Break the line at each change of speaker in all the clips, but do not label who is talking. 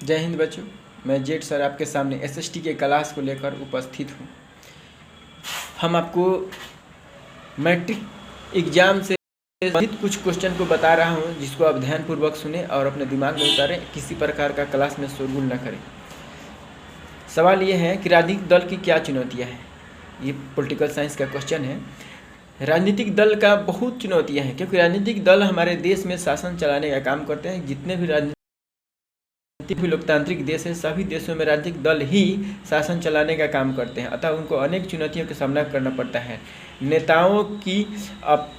जय हिंद बच्चों, मैं जेठ सर आपके सामने एसएसटी के क्लास को लेकर उपस्थित हूँ। हम आपको मैट्रिक एग्जाम से संबंधित कुछ क्वेश्चन को बता रहा हूँ, जिसको आप ध्यानपूर्वक सुने और अपने दिमाग में उतारें, किसी प्रकार का क्लास में शोरगुल न करें। सवाल ये है कि राजनीतिक दल की क्या चुनौतियाँ हैं। ये पॉलिटिकल साइंस का क्वेश्चन है। राजनीतिक दल का बहुत चुनौतियाँ हैं, क्योंकि राजनीतिक दल हमारे देश में शासन चलाने का काम करते हैं। जितने भी लोकतांत्रिक देश है, सभी देशों में राजनीतिक दल ही शासन चलाने का काम करते हैं, अतः उनको अनेक चुनौतियों का सामना करना पड़ता है। नेताओं की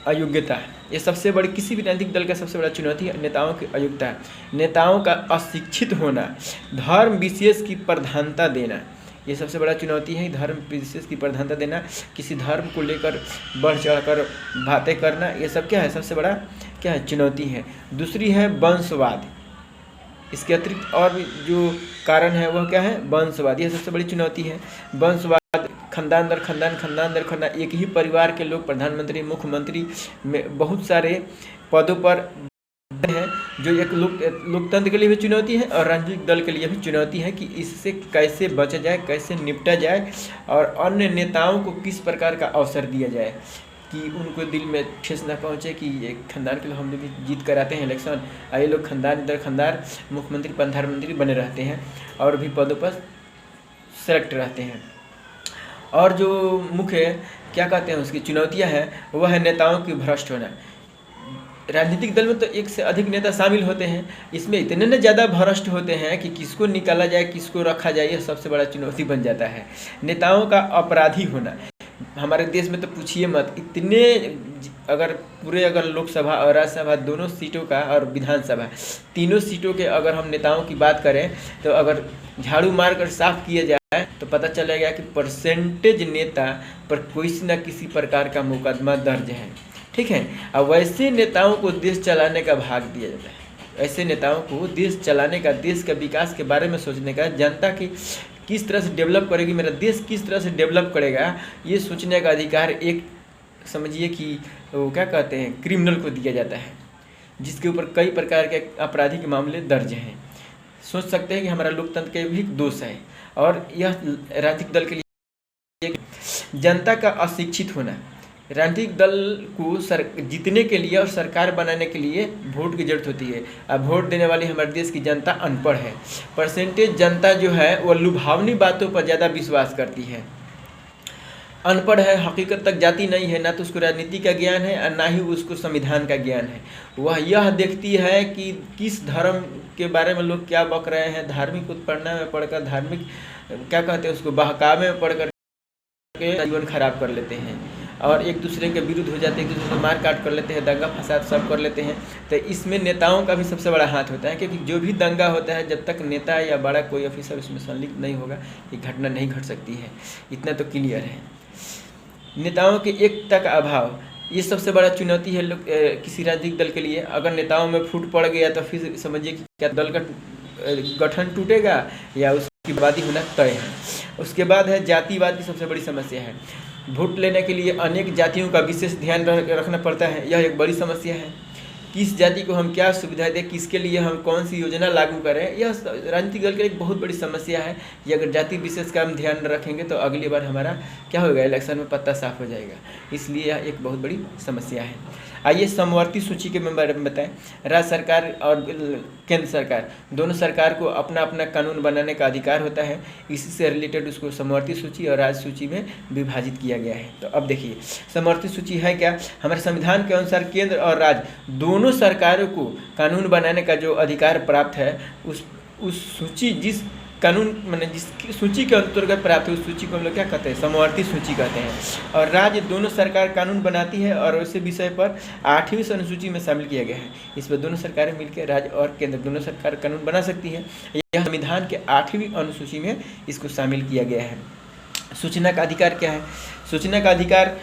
अयोग्यता, ये सबसे बड़ी, किसी भी राजनीतिक दल का सबसे बड़ा चुनौती है नेताओं की अयोग्यता। नेताओं का अशिक्षित होना, धर्म विशेष की प्रधानता देना, ये सबसे बड़ा चुनौती है। धर्म विशेष की प्रधानता देना, किसी धर्म को लेकर बढ़ चढ़ कर बातें करना, ये सब क्या है, सबसे बड़ा क्या है, चुनौती है। दूसरी है वंशवाद। इसके अतिरिक्त और भी जो कारण है वह क्या है, वंशवाद, यह सबसे बड़ी चुनौती है। वंशवाद, खानदान दर खानदान, खानदान दर खानदान, एक ही परिवार के लोग प्रधानमंत्री, मुख्यमंत्री में बहुत सारे पदों पर हैं, जो एक लोकतंत्र के लिए भी चुनौती है और राजनीतिक दल के लिए भी चुनौती है कि इससे कैसे बचा जाए, कैसे निपटा जाए और अन्य नेताओं को किस प्रकार का अवसर दिया जाए कि उनको दिल में ठेस ना पहुँचे कि ये खानदान के लोग हम लोग भी जीत कर आते हैं इलेक्शन, ये लोग खानदान दर खानदान मुख्यमंत्री, प्रधानमंत्री बने रहते हैं और भी पदों पर सेलेक्ट रहते हैं। और जो मुख्य क्या कहते हैं उसकी चुनौतियां हैं, वह है नेताओं की भ्रष्ट होना। राजनीतिक दल में तो एक से अधिक नेता शामिल होते हैं, इसमें इतने न ज़्यादा भ्रष्ट होते हैं कि किसको निकाला जाए, किसको रखा जाए, यह सबसे बड़ा चुनौती बन जाता है। नेताओं का अपराधी होना, हमारे देश में तो पूछिए मत, इतने अगर लोकसभा और राज्यसभा दोनों सीटों का और विधानसभा तीनों सीटों के अगर हम नेताओं की बात करें तो अगर झाड़ू मार कर साफ किया जाए तो पता चलेगा कि परसेंटेज नेता पर कोई न किसी प्रकार का मुकदमा दर्ज है। ठीक है, अब वैसे नेताओं को देश चलाने का भाग दिया जाता है। ऐसे नेताओं को देश चलाने का, देश का विकास के बारे में सोचने का, जनता की किस तरह से डेवलप करेगी, मेरा देश किस तरह से डेवलप करेगा, ये सोचने का अधिकार एक समझिए कि वो क्या कहते हैं, क्रिमिनल को दिया जाता है, जिसके ऊपर कई प्रकार के आपराधिक मामले दर्ज हैं। सोच सकते हैं कि हमारा लोकतंत्र के भी दोष है। और यह राजनीतिक दल के लिए जनता का अशिक्षित होना, राजनीतिक दल को जीतने के लिए और सरकार बनाने के लिए वोट की जरूरत होती है। अब वोट देने वाली हमारे देश की जनता अनपढ़ है। परसेंटेज जनता जो है वो लुभावनी बातों पर ज़्यादा विश्वास करती है, अनपढ़ है, हकीकत तक जाती नहीं है, ना तो उसको राजनीति का ज्ञान है और ना ही उसको संविधान का ज्ञान है। वह यह देखती है कि किस धर्म के बारे में लोग क्या बक रहे हैं, धार्मिक उत्पन्ना में पढ़कर, धार्मिक क्या कहते हैं उसको, बहकावे में पढ़कर के जीवन खराब कर लेते हैं और एक दूसरे के विरुद्ध हो जाते हैं, एक दूसरे को मार काट कर लेते हैं, दंगा फसाद सब कर लेते हैं। तो इसमें नेताओं का भी सबसे बड़ा हाथ होता है, क्योंकि जो भी दंगा होता है, जब तक नेता या बड़ा कोई ऑफिसर उसमें संलिप्त नहीं होगा, ये घटना नहीं घट सकती है। इतना तो क्लियर है। नेताओं के एकता का अभाव, ये सबसे बड़ा चुनौती है किसी राजनीतिक दल के लिए। अगर नेताओं में फूट पड़ गया तो फिर समझिए कि क्या दल का गठन टूटेगा या उसकी बर्बादी होना तय है। उसके बाद है जातिवाद की सबसे बड़ी समस्या है। वोट लेने के लिए अनेक जातियों का विशेष ध्यान रखना पड़ता है, यह एक बड़ी समस्या है। किस जाति को हम क्या सुविधा दें, किसके लिए हम कौन सी योजना लागू करें, यह राजनीतिक दल की एक बहुत बड़ी समस्या है। कि अगर जाति विशेष का हम ध्यान रखेंगे तो अगली बार हमारा क्या होगा, इलेक्शन में पत्ता साफ हो जाएगा। इसलिए यह एक बहुत बड़ी समस्या है। आइए समवर्ती सूची के बारे में बताएं। राज्य सरकार और केंद्र सरकार, दोनों सरकार को अपना अपना कानून बनाने का अधिकार होता है। इसी से रिलेटेड उसको समवर्ती सूची और राज्य सूची में विभाजित किया गया है। तो अब देखिए समवर्ती सूची है क्या, हमारे संविधान के अनुसार केंद्र और राज्य दोनों सरकारों को कानून बनाने का जो अधिकार प्राप्त है, उस सूची, जिस कानून मैंने जिस सूची के अंतर्गत प्राप्त है, उस सूची को हम लोग क्या कहते हैं, समवर्ती सूची कहते हैं। और राज्य दोनों सरकार कानून बनाती है और उसी विषय पर 8वीं अनुसूची में शामिल किया गया है। इसमें दोनों सरकारें मिलकर, राज्य और केंद्र दोनों सरकार कानून बना सकती हैं। यह संविधान के 8वीं अनुसूची में इसको शामिल किया गया है। सूचना का अधिकार क्या है, सूचना का अधिकार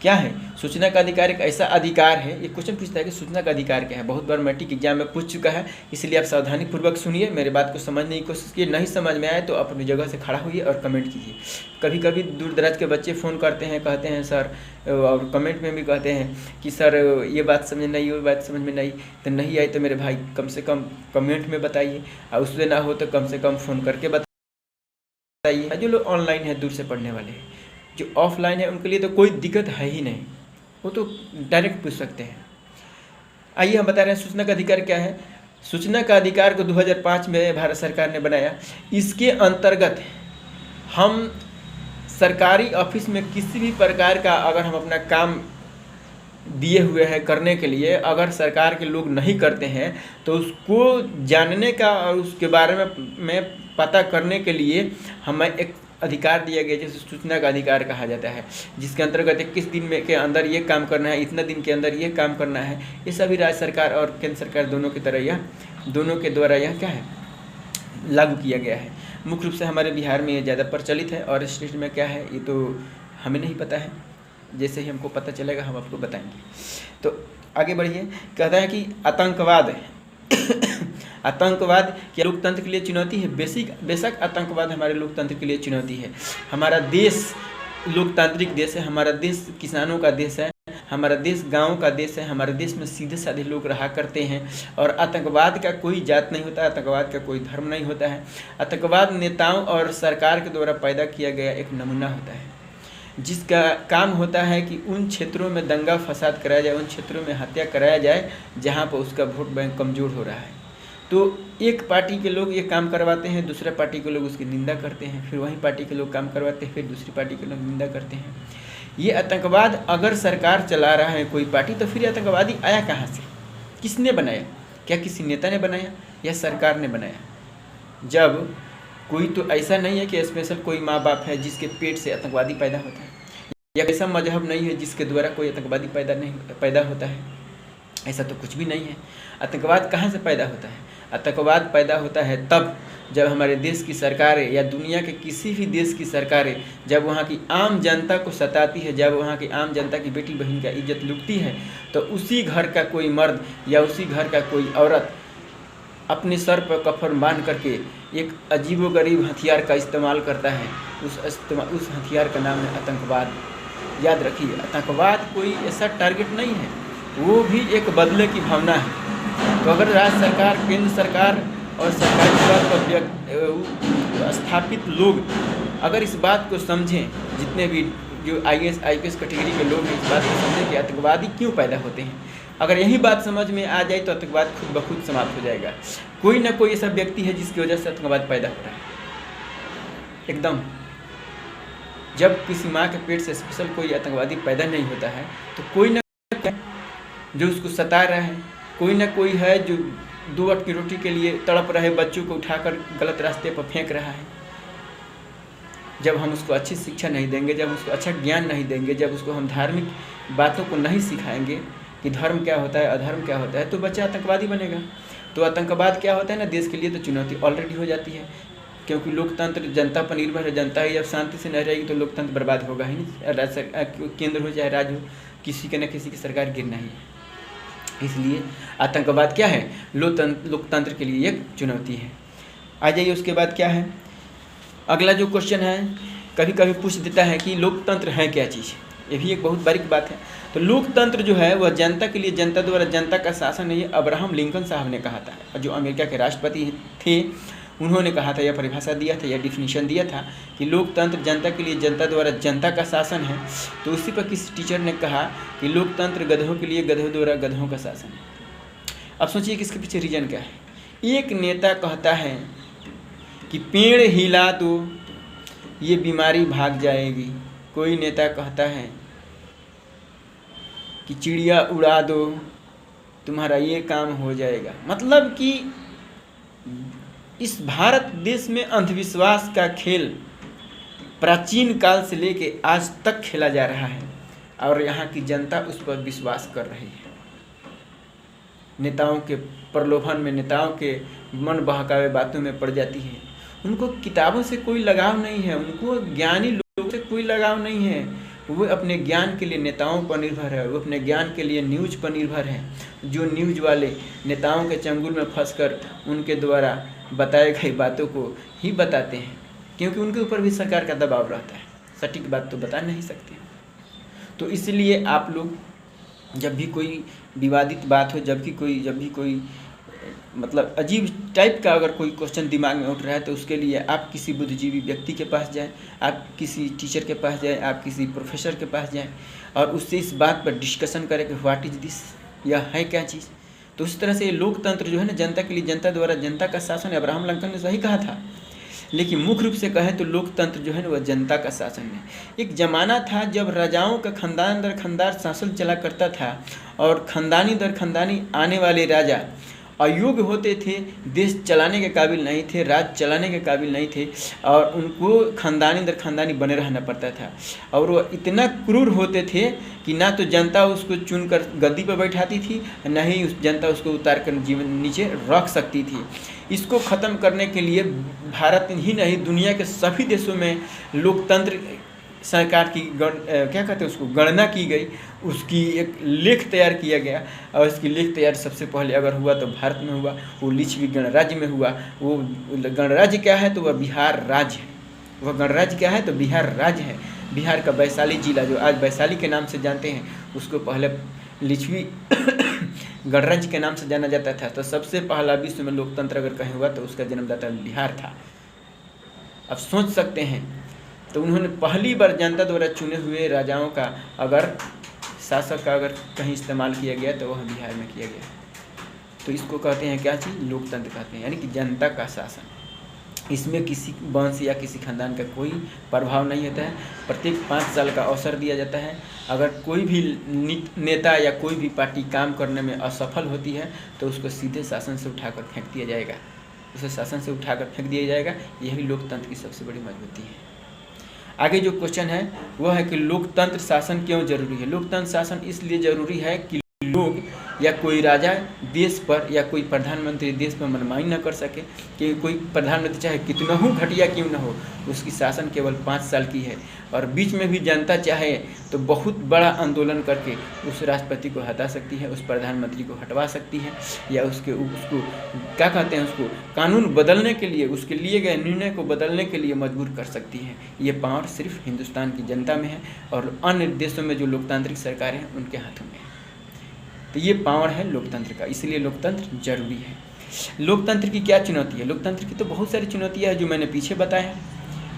क्या है? सूचना का अधिकार एक ऐसा अधिकार है, ये क्वेश्चन पूछता है कि सूचना का अधिकार क्या है। बहुत बार मैट्रिक एग्जाम में पूछ चुका है, इसलिए आप सावधानी पूर्वक सुनिए, मेरे बात को समझने की कोशिश कीजिए। नहीं समझ में आए तो आप अपनी जगह से खड़ा होइए और कमेंट कीजिए। कभी कभी दूर दराज के बच्चे फ़ोन करते हैं, कहते हैं सर, और कमेंट में भी कहते हैं कि सर ये बात समझ नहीं, वो बात समझ में नहीं। तो नहीं आई तो मेरे भाई कम से कम कमेंट में बताइए, और उससे ना हो तो कम से कम फ़ोन करके बताइए। जो लोग ऑनलाइन है, दूर से पढ़ने वाले हैं, जो ऑफलाइन है, उनके लिए तो कोई दिक्कत है ही नहीं, वो तो डायरेक्ट पूछ सकते हैं। आइए हम बता रहे हैं सूचना का अधिकार क्या है। सूचना का अधिकार को 2005 में भारत सरकार ने बनाया। इसके अंतर्गत हम सरकारी ऑफिस में किसी भी प्रकार का अगर हम अपना काम दिए हुए हैं करने के लिए, अगर सरकार के लोग नहीं करते हैं तो उसको जानने का और उसके बारे में पता करने के लिए हमें एक अधिकार दिया गया, जिसे सूचना का अधिकार कहा जाता है, जिसके अंतर्गत 21 दिन में के अंदर ये काम करना है, इतना दिन के अंदर ये काम करना है। ये सभी राज्य सरकार और केंद्र सरकार दोनों के द्वारा यह क्या है, लागू किया गया है। मुख्य रूप से हमारे बिहार में ये ज़्यादा प्रचलित है, और स्टेट में क्या है ये तो हमें नहीं पता है। जैसे ही हमको पता चलेगा हम आपको बताएंगे। तो आगे बढ़िए। कहता है कि आतंकवाद आतंकवाद क्या लोकतंत्र के लिए चुनौती है? बेशक आतंकवाद हमारे लोकतंत्र के लिए चुनौती है। हमारा देश लोकतांत्रिक देश है, हमारा देश किसानों का देश है, हमारा देश गाँव का देश है, हमारे देश में सीधे साधे लोग रहा करते हैं। और आतंकवाद का कोई जात नहीं होता, आतंकवाद का कोई धर्म नहीं होता है। आतंकवाद नेताओं और सरकार के द्वारा पैदा किया गया एक नमूना होता है, जिसका काम होता है कि उन क्षेत्रों में दंगा फसाद कराया जाए, उन क्षेत्रों में हत्या कराया जाए जहाँ पर उसका वोट बैंक कमज़ोर हो रहा है। तो एक पार्टी के लोग ये काम करवाते हैं, दूसरे पार्टी के लोग उसकी निंदा करते हैं, फिर वही पार्टी के लोग काम करवाते हैं, फिर दूसरी पार्टी के लोग निंदा करते हैं। ये आतंकवाद अगर सरकार चला रहा है कोई पार्टी, तो फिर आतंकवादी आया कहाँ से? किसने बनाया? क्या किसी नेता ने बनाया या सरकार ने बनाया? जब कोई तो ऐसा नहीं है कि स्पेशल कोई माँ बाप है जिसके पेट से आतंकवादी पैदा होता है, या ऐसा मजहब नहीं है जिसके द्वारा कोई आतंकवादी पैदा होता है। ऐसा तो कुछ भी नहीं है। आतंकवाद कहाँ से पैदा होता है? आतंकवाद पैदा होता है तब जब हमारे देश की सरकारें या दुनिया के किसी भी देश की सरकारें जब वहाँ की आम जनता को सताती है, जब वहाँ की आम जनता की बेटी बहन का इज्जत लूटती है, तो उसी घर का कोई मर्द या उसी घर का कोई औरत अपने सर पर कफन बांध करके एक अजीबोगरीब हथियार का इस्तेमाल करता है। उस हथियार का नाम है आतंकवाद। याद रखिए, आतंकवाद कोई ऐसा टारगेट नहीं है, वो भी एक बदले की भावना है। तो अगर राज्य सरकार, केंद्र सरकार और सरकारी तौर पर स्थापित लोग अगर इस बात को समझें, जितने भी जो IAS IPS कैटेगरी के लोग हैं, इस बात को समझें कि आतंकवादी क्यों पैदा होते हैं, अगर यही बात समझ में आ जाए तो आतंकवाद खुद ब खुद समाप्त हो जाएगा। कोई ना कोई ऐसा व्यक्ति है जिसकी वजह से आतंकवाद पैदा हो रहा है। एकदम जब किसी माँ के पेट से स्पेशल कोई आतंकवादी पैदा नहीं होता है, तो कोई ना जो उसको सता रहा है, कोई ना कोई है जो 2 वक्त की रोटी के लिए तड़प रहे बच्चों को उठाकर गलत रास्ते पर फेंक रहा है। जब हम उसको अच्छी शिक्षा नहीं देंगे, जब उसको अच्छा ज्ञान नहीं देंगे, जब उसको हम धार्मिक बातों को नहीं सिखाएंगे कि धर्म क्या होता है, अधर्म क्या होता है, तो बच्चा आतंकवादी बनेगा। तो आतंकवाद क्या होता है ना, देश के लिए तो चुनौती ऑलरेडी हो जाती है, क्योंकि लोकतंत्र जनता पर निर्भर है। जनता ही जब शांति से नहीं रहेगी तो लोकतंत्र बर्बाद होगा ही नहीं। केंद्र हो चाहे राज्य हो, किसी के न किसी की सरकार गिरना ही है। इसलिए आतंकवाद क्या है, लोकतंत्र के लिए एक चुनौती है। आ जाइए उसके बाद क्या है, अगला जो क्वेश्चन है, कभी कभी पूछ देता है कि लोकतंत्र है क्या चीज़। ये भी एक बहुत बारीक बात है। तो लोकतंत्र जो है वह जनता के लिए, जनता द्वारा जनता का शासन है। ये अब्राहम लिंकन साहब ने कहा था, जो अमेरिका के राष्ट्रपति थे। उन्होंने कहा था, यह परिभाषा दिया था, यह डिफिनीशन दिया था कि लोकतंत्र जनता के लिए, जनता द्वारा जनता का शासन है। तो उसी पर किसी टीचर ने कहा कि लोकतंत्र गधों के लिए, गधों द्वारा गधों का शासन है। अब सोचिए कि इसके पीछे रीजन क्या है। एक नेता कहता है कि पेड़ हिला दो ये बीमारी भाग जाएगी, कोई नेता कहता है कि चिड़िया उड़ा दो तुम्हारा ये काम हो जाएगा। मतलब कि इस भारत देश में अंधविश्वास का खेल प्राचीन काल से लेके आज तक खेला जा रहा है, और यहाँ की जनता उस पर विश्वास कर रही है। नेताओं के प्रलोभन में, नेताओं के मन बहकावे बातों में पड़ जाती है। उनको किताबों से कोई लगाव नहीं है, उनको ज्ञानी लोगों से कोई लगाव नहीं है, वो अपने ज्ञान के लिए नेताओं पर निर्भर है, वो अपने ज्ञान के लिए न्यूज़ पर निर्भर है, जो न्यूज़ वाले नेताओं के चंगुल में फंसकर उनके द्वारा बताए गई बातों को ही बताते हैं, क्योंकि उनके ऊपर भी सरकार का दबाव रहता है, सटीक बात तो बता नहीं सकते। तो इसलिए आप लोग जब भी कोई विवादित बात हो, जब भी कोई मतलब अजीब टाइप का अगर कोई क्वेश्चन दिमाग में उठ रहा है, तो उसके लिए आप किसी बुद्धिजीवी व्यक्ति के पास जाएं, आप किसी टीचर के पास जाएं, आप किसी प्रोफेसर के पास जाएं और उससे इस बात पर डिस्कशन करें कि व्हाट इज़ दिस, यह है क्या चीज़। तो उस तरह से लोकतंत्र जो है ना, जनता के लिए, जनता द्वारा जनता का शासन है। अब्राहम लिंकन ने सही कहा था। लेकिन मुख्य रूप से कहें तो लोकतंत्र जो है ना, वह जनता का शासन है। एक ज़माना था जब राजाओं का खानदान दर खानदान शासन चला करता था और खानदानी दर खानदानी आने वाले राजा अयोग्य होते थे, देश चलाने के काबिल नहीं थे, राज्य चलाने के काबिल नहीं थे और उनको खानदानी दर खानदानी बने रहना पड़ता था। और वो इतना क्रूर होते थे कि ना तो जनता उसको चुनकर गद्दी पर बैठाती थी, न ही उस जनता उसको उतार कर जीवन नीचे रख सकती थी। इसको ख़त्म करने के लिए भारत ही नहीं, दुनिया के सभी देशों में लोकतंत्र सरकार की क्या कहते हैं उसको, गणना की गई, उसकी एक लेख तैयार किया गया। और इसकी लेख तैयार सबसे पहले अगर हुआ तो भारत में हुआ, वो लिच्छवी गणराज्य में हुआ। वो गणराज्य क्या है तो वह बिहार राज्य है। वह गणराज्य क्या है तो बिहार राज्य है। बिहार का वैशाली जिला जो आज वैशाली के नाम से जानते हैं, उसको पहले लिच्छवी गणराज्य के नाम से जाना जाता था। तो सबसे पहला विश्व में लोकतंत्र अगर कहीं हुआ तो उसका जन्मदाता बिहार था। अब सोच सकते हैं, तो उन्होंने पहली बार जनता द्वारा चुने हुए राजाओं का अगर शासक का अगर कहीं इस्तेमाल किया गया तो वह बिहार में किया गया। तो इसको कहते हैं क्या चीज़, लोकतंत्र कहते हैं, यानी कि जनता का शासन। इसमें किसी वंश या किसी खानदान का कोई प्रभाव नहीं होता है। प्रत्येक 5 साल का अवसर दिया जाता है। अगर कोई भी नेता या कोई भी पार्टी काम करने में असफल होती है तो उसको सीधे शासन से उठाकर फेंक दिया जाएगा, उसे शासन से उठाकर फेंक दिया जाएगा। यही लोकतंत्र की सबसे बड़ी मजबूती है। आगे जो क्वेश्चन है वह है कि लोकतंत्र शासन क्यों जरूरी है। लोकतंत्र शासन इसलिए जरूरी है कि लोग या कोई राजा देश पर या कोई प्रधानमंत्री देश पर मनमानी न कर सके, कि कोई प्रधानमंत्री चाहे कितना ही घटिया क्यों न हो, उसकी शासन केवल 5 साल की है और बीच में भी जनता चाहे तो बहुत बड़ा आंदोलन करके उस राष्ट्रपति को हटा सकती है, उस प्रधानमंत्री को हटवा सकती है, या उसको क्या कहते हैं, उसको कानून बदलने के लिए, उसके लिए गए निर्णय को बदलने के लिए मजबूर कर सकती है। ये पावर सिर्फ हिंदुस्तान की जनता में है और अन्य देशों में जो लोकतांत्रिक सरकारें हैं उनके हाथों में है। तो ये पावर है लोकतंत्र का, इसलिए लोकतंत्र जरूरी है। लोकतंत्र की क्या चुनौती है? लोकतंत्र की तो बहुत सारी चुनौतियाँ हैं जो मैंने पीछे बताया।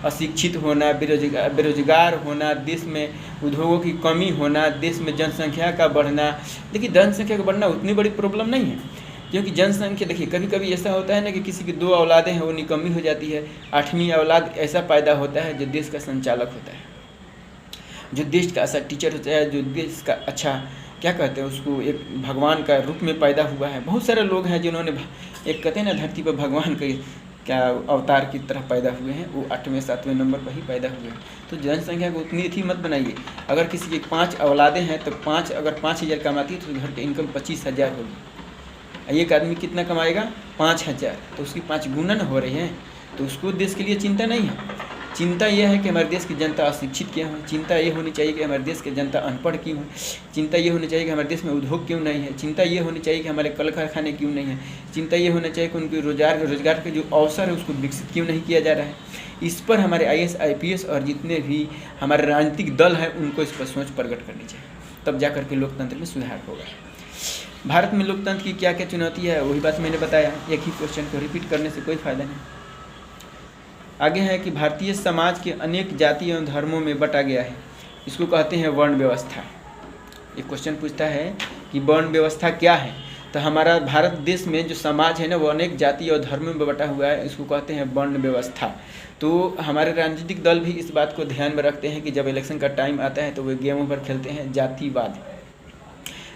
अशिक्षित होना, बेरोजगार होना, देश में उद्योगों की कमी होना, देश में जनसंख्या का बढ़ना। देखिए, जनसंख्या का बढ़ना उतनी बड़ी प्रॉब्लम नहीं है, क्योंकि जनसंख्या, देखिए कभी कभी ऐसा होता है ना कि किसी की 2 औलादें हैं वो निकम्मी हो जाती है, 8वीं औलाद ऐसा पैदा होता है जो देश का संचालक होता है, जो देश का अच्छा टीचर होता है, जो देश का अच्छा क्या कहते हैं उसको, एक भगवान का रूप में पैदा हुआ है। बहुत सारे लोग हैं जिन्होंने एक कहते हैं ना धरती पर भगवान के क्या अवतार की तरह पैदा हुए हैं, वो 8वें 7वें नंबर पर ही पैदा हुए हैं। तो जनसंख्या को उतनी थी मत बनाइए। अगर किसी की 5 औलादें हैं तो 5 अगर 5000 कमाती है तो घर की इनकम 25,000 होगी। एक आदमी कितना कमाएगा? 5000, तो उसकी 5 गुना न हो रही है। तो उसको देश के लिए चिंता नहीं है। चिंता यह है कि हमारे देश की जनता अशिक्षित क्यों है, चिंता ये होनी चाहिए कि हमारे देश की जनता अनपढ़ क्यों है, चिंता ये होनी चाहिए कि हमारे देश में उद्योग क्यों नहीं है, चिंता ये होनी चाहिए कि हमारे कल कारखाने क्यों नहीं है, चिंता ये होना चाहिए कि उनके रोजगार के जो अवसर है उसको विकसित क्यों नहीं किया जा रहा है। इस पर हमारे IAS IPS और जितने भी हमारे राजनीतिक दल हैं उनको इस पर सोच प्रकट करनी चाहिए, तब जा करके लोकतंत्र में सुधार होगा। भारत में लोकतंत्र की क्या क्या चुनौती है, वही बात मैंने बताया। एक ही क्वेश्चन को रिपीट करने से कोई फायदा नहीं। आगे है कि भारतीय समाज के अनेक जाति एवं धर्मों में बटा गया है, इसको कहते हैं वर्ण व्यवस्था। एक क्वेश्चन पूछता है कि वर्ण व्यवस्था क्या है, तो हमारा भारत देश में जो समाज है ना वो अनेक जाति और धर्मों में बटा हुआ है, इसको कहते हैं वर्ण व्यवस्था। तो हमारे राजनीतिक दल भी इस बात को ध्यान में रखते हैं कि जब इलेक्शन का टाइम आता है तो वे गेमों पर खेलते हैं जातिवाद।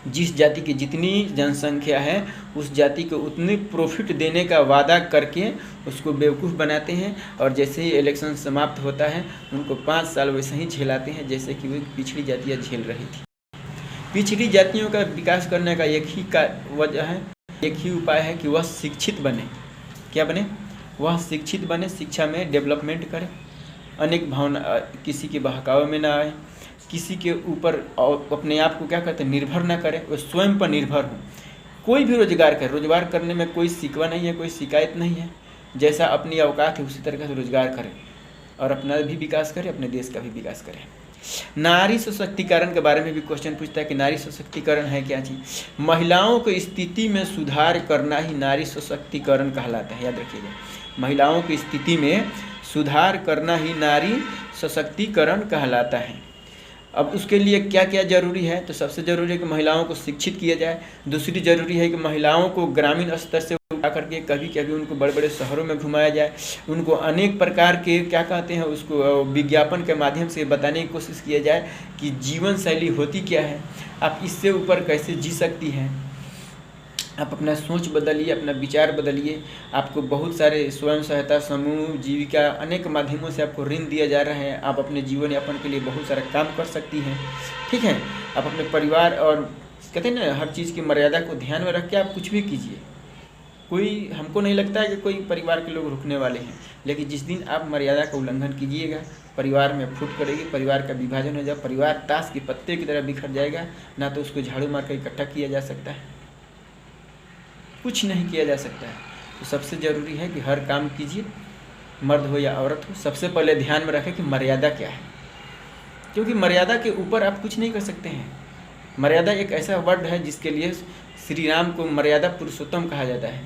जिस जाति की जितनी जनसंख्या है उस जाति को उतनी प्रॉफिट देने का वादा करके उसको बेवकूफ़ बनाते हैं, और जैसे ही इलेक्शन समाप्त होता है उनको 5 साल वैसे ही झेलाते हैं जैसे कि वे पिछड़ी जातियाँ झेल रही थी। पिछड़ी जातियों का विकास करने का एक ही वजह है, एक ही उपाय है कि वह शिक्षित बने। क्या बने? वह शिक्षित बने, शिक्षा में डेवलपमेंट करें अनेक भावना किसी के बहकावे में ना आए, किसी के ऊपर अपने आप को क्या कहते हैं निर्भर ना करें, वो स्वयं पर निर्भर हो। कोई भी रोजगार करे, रोजगार करने में कोई शिकवा नहीं है, कोई शिकायत नहीं है। जैसा अपनी औकात है उसी तरह से रोजगार करें और अपना भी विकास करें, अपने देश का भी विकास करें। नारी सशक्तिकरण के बारे में भी क्वेश्चन पूछता है कि नारी सशक्तिकरण है क्या चीज़। महिलाओं की स्थिति में सुधार करना ही नारी सशक्तिकरण कहलाता है, याद रखिएगा। महिलाओं की स्थिति में सुधार करना ही नारी सशक्तिकरण कहलाता है। अब उसके लिए क्या क्या जरूरी है, तो सबसे ज़रूरी है कि महिलाओं को शिक्षित किया जाए। दूसरी ज़रूरी है कि महिलाओं को ग्रामीण स्तर से उठा करके कभी कभी उनको बड़े बड़े शहरों में घुमाया जाए, उनको अनेक प्रकार के क्या कहते हैं उसको विज्ञापन के माध्यम से बताने की कोशिश किया जाए कि जीवन शैली होती क्या है, आप इससे ऊपर कैसे जी सकती हैं। आप अपना सोच बदलिए, अपना विचार बदलिए। आपको बहुत सारे स्वयं सहायता समूह, जीविका, अनेक माध्यमों से आपको ऋण दिया जा रहा है। आप अपने जीवन यापन के लिए बहुत सारा काम कर सकती हैं, ठीक है। आप अपने परिवार और कहते हैं ना हर चीज़ की मर्यादा को ध्यान में रख के आप कुछ भी कीजिए। कोई हमको नहीं लगता है कि कोई परिवार के लोग रुकने वाले हैं, लेकिन जिस दिन आप मर्यादा का उल्लंघन कीजिएगा परिवार में फूट पड़ेगी, परिवार का विभाजन हो जाए, परिवार ताश के पत्ते की तरह बिखर जाएगा। ना तो उसको झाड़ू मार कर इकट्ठा किया जा सकता है, कुछ नहीं किया जा सकता है। तो सबसे ज़रूरी है कि हर काम कीजिए, मर्द हो या औरत हो, सबसे पहले ध्यान में रखें कि मर्यादा क्या है, क्योंकि मर्यादा के ऊपर आप कुछ नहीं कर सकते हैं। मर्यादा एक ऐसा वर्ड है जिसके लिए श्री राम को मर्यादा पुरुषोत्तम कहा जाता है,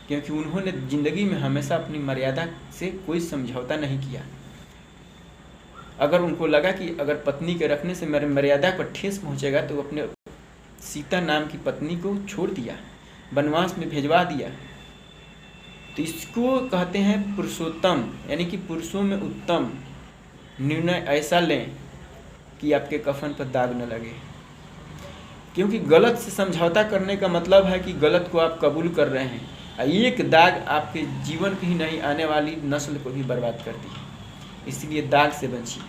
क्योंकि उन्होंने ज़िंदगी में हमेशा अपनी मर्यादा से कोई समझौता नहीं किया। अगर उनको लगा कि अगर पत्नी के रखने से मेरे मर्यादा पर ठेस पहुँचेगा तो अपने सीता नाम की पत्नी को छोड़ दिया, वनवास में भेजवा दिया। तो इसको कहते हैं पुरुषोत्तम, यानी कि पुरुषों में उत्तम निर्णय ऐसा लें कि आपके कफन पर दाग न लगे। क्योंकि गलत से समझौता करने का मतलब है कि गलत को आप कबूल कर रहे हैं। एक दाग आपके जीवन की ही नहीं, आने वाली नस्ल को भी बर्बाद करती है, इसलिए दाग से बचिए।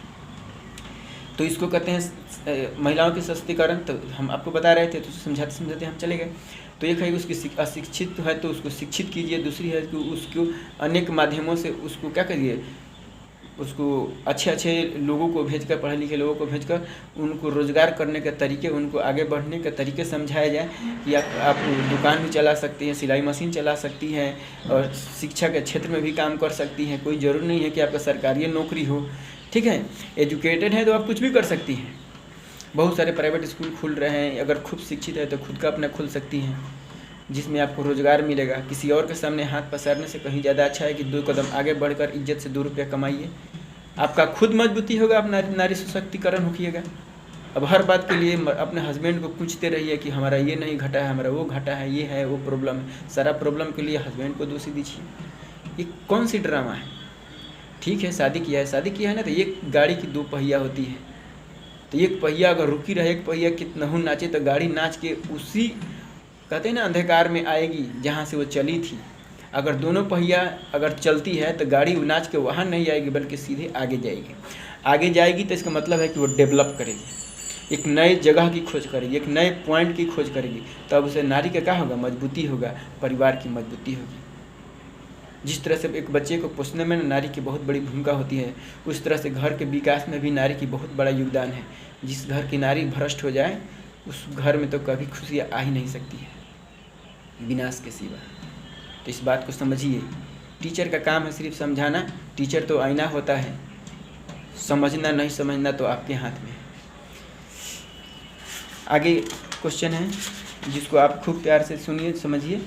तो इसको कहते हैं महिलाओं के सशक्तिकरण। तो हम आपको बता रहे थे, तो समझाते समझाते हम चले गए। तो एक है उसकी अशिक्षित है तो उसको शिक्षित कीजिए। दूसरी है कि उसको अनेक माध्यमों से उसको क्या करिए, उसको अच्छे अच्छे लोगों को भेजकर, पढ़े लिखे लोगों को भेजकर उनको रोज़गार करने के तरीके, उनको आगे बढ़ने के तरीके समझाए जाए कि आप दुकान भी चला सकती हैं, सिलाई मशीन चला सकती हैं और शिक्षा के क्षेत्र में भी काम कर सकती हैं। कोई ज़रूरी नहीं है कि आपका सरकारी नौकरी हो, ठीक है। एजुकेटेड है तो आप कुछ भी कर सकती हैं। बहुत सारे प्राइवेट स्कूल खुल रहे हैं, अगर खुद शिक्षित है तो खुद का अपना खुल सकती हैं, जिसमें आपको रोज़गार मिलेगा। किसी और के सामने हाथ पसारने से कहीं ज़्यादा अच्छा है कि 2 कदम आगे बढ़कर इज्जत से 2 रुपया कमाइए। आपका खुद मजबूती होगा, आप नारी सशक्तिकरण होइएगा। अब हर बात के लिए अपने हस्बैंड को पूछते रहिए कि हमारा ये नहीं घटा है, हमारा वो घटा है, ये है वो प्रॉब्लम है। सारा प्रॉब्लम के लिए हस्बैंड को दोषी दीजिए। ये कौन सी ड्रामा है? ठीक है, शादी किया है ना, तो एक गाड़ी की 2 पहिया होती है। तो एक पहिया अगर रुकी रहे, एक पहिया कितनहू नाचे तो गाड़ी नाच के उसी कहते हैं ना अंधकार में आएगी जहाँ से वो चली थी। अगर दोनों पहिया अगर चलती है तो गाड़ी नाच के वहाँ नहीं आएगी, बल्कि सीधे आगे जाएगी। आगे जाएगी तो इसका मतलब है कि वो डेवलप करेगी, एक नए जगह की खोज करेगी, एक नए पॉइंट की खोज करेगी। तब उसे नारी का क्या होगा? मजबूती होगा, परिवार की मजबूती होगी। जिस तरह से एक बच्चे को पोसने में नारी की बहुत बड़ी भूमिका होती है, उस तरह से घर के विकास में भी नारी की बहुत बड़ा योगदान है। जिस घर की नारी भ्रष्ट हो जाए उस घर में तो कभी खुशियाँ आ ही नहीं सकती है, विनाश के सिवा। तो इस बात को समझिए। टीचर का काम है सिर्फ समझाना। टीचर तो आईना होता है, समझना नहीं समझना तो आपके हाथ में। आगे क्वेश्चन है जिसको आप खूब प्यार से सुनिए, समझिए,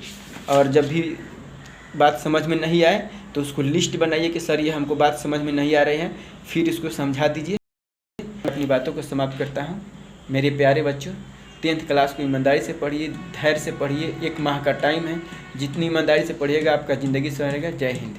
और जब भी बात समझ में नहीं आए तो उसको लिस्ट बनाइए कि सर ये हमको बात समझ में नहीं आ रही है, फिर इसको समझा दीजिए। अपनी बातों को समाप्त करता हूँ। मेरे प्यारे बच्चों, 10th क्लास को ईमानदारी से पढ़िए, धैर्य से पढ़िए। 1 माह का टाइम है, जितनी ईमानदारी से पढ़िएगा आपका ज़िंदगी संवरेगा। जय हिंद।